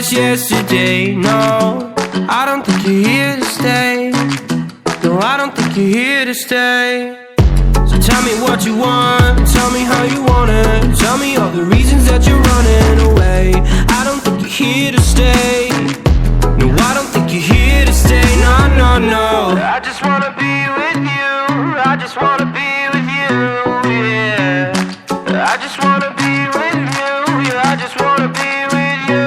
just yesterday. No, I don't think you're here to stay. No, I don't think you're here to stay. So tell me what you want, tell me how you want it. Tell me all the reasons that you're running away. I don't think you're here to stay. No, I don't think you're here to stay. No, no, no. I just wanna be with you. I just wanna be with you, yeah. I just wanna be with you. Yeah, I just wanna be with you.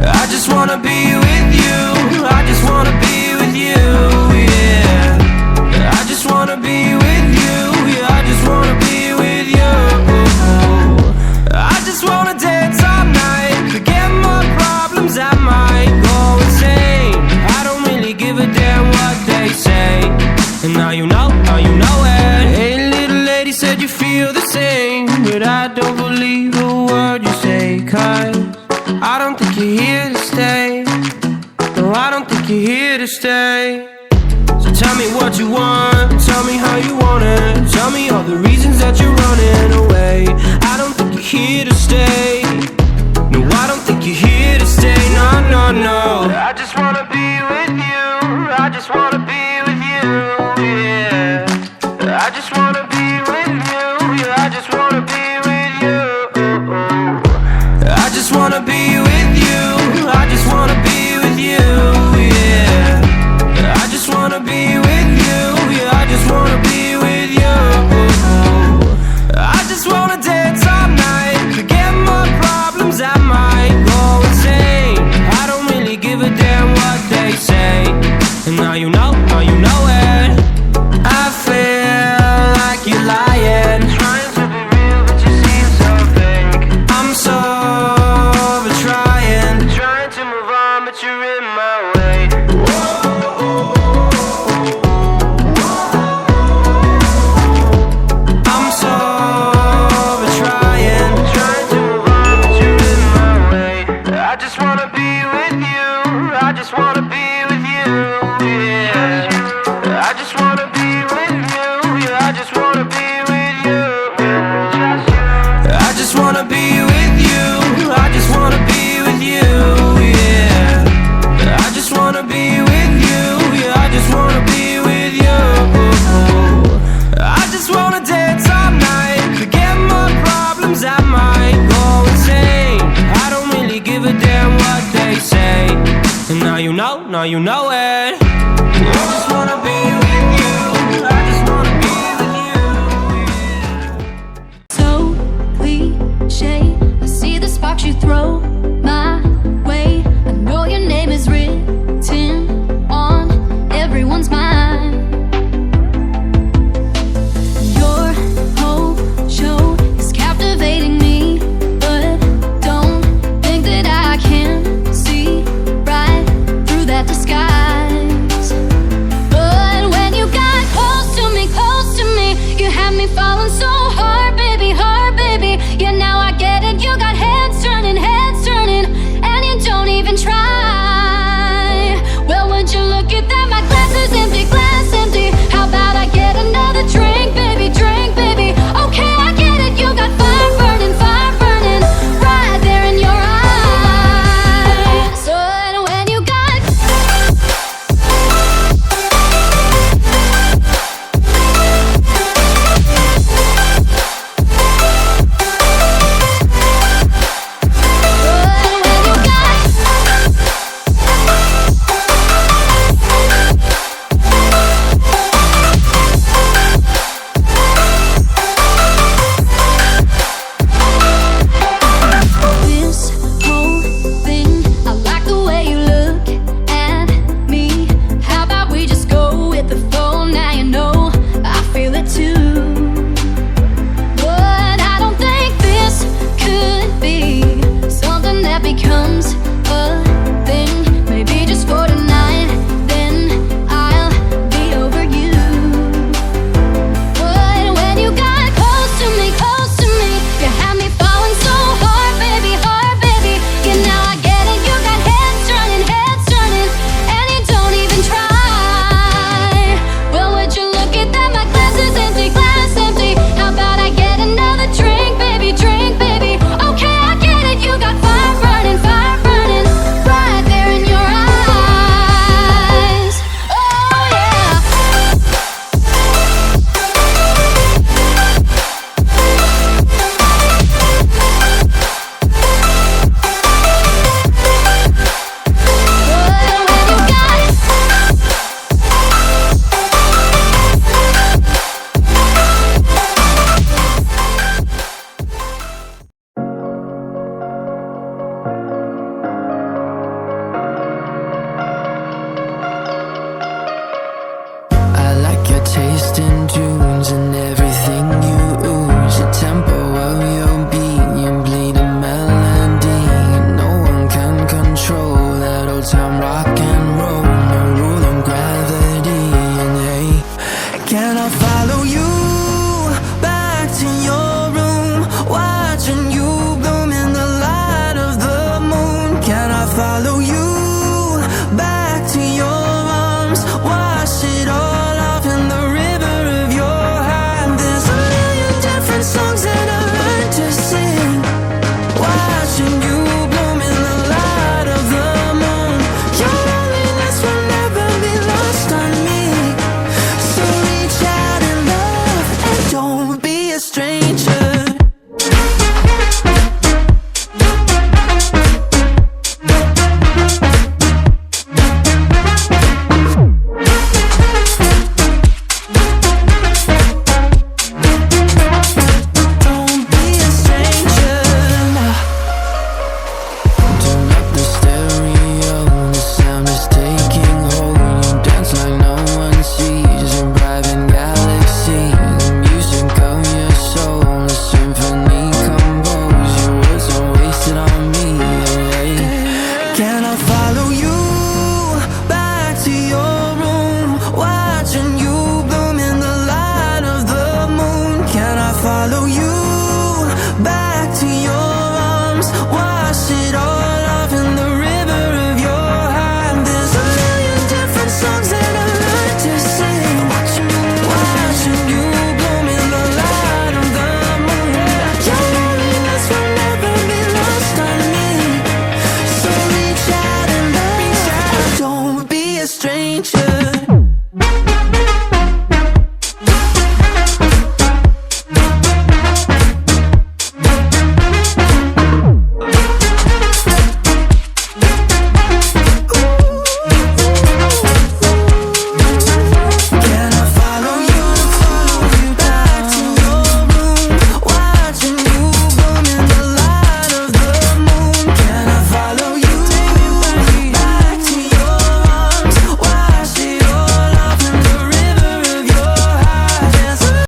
I just wanna be with you. I just wanna be with you, yeah. I just wanna be with you. Yeah, I just wanna be with you. I just wanna dance all night, forget my problems, I might go insane. I don't really give a damn what they say. And now you know it. Hey, little lady, said you feel the same, but I don't believe a word you say. Cause I don't think you're here to stay. No, I don't think you're here to stay. So tell me what you want, tell me how you want it. Tell me all the reasons that you're running away. I don't think you're here to stay. No, I don't think you're here to stay. No, no, no. I just wanna be with you. I just wanna be with you, yeah. I just wanna be with you. Yeah, I just wanna be with you. I just wanna be with you. I just wanna be with you, yeah. I just wanna be with you. Yeah, I just wanna be with you. I just wanna dance all night, forget my problems, I might go insane. I don't really give a damn what they say. And now you know it. I feel like you're lying, trying to be real, but you seem so fake. I'm so over trying to move on, but you're in my way. I'm so over trying to move on, but you're in my way. I just wanna be with you. I just wanna be with you, yeah. I just wanna be with you. Yeah, I just wanna be with you. I just wanna be with you. I just wanna be with you, yeah. I just wanna be with you. Yeah, I just wanna be with you. I just wanna dance all night, forget my problems, I might go insane. I don't really give a damn what they say. And now you know it.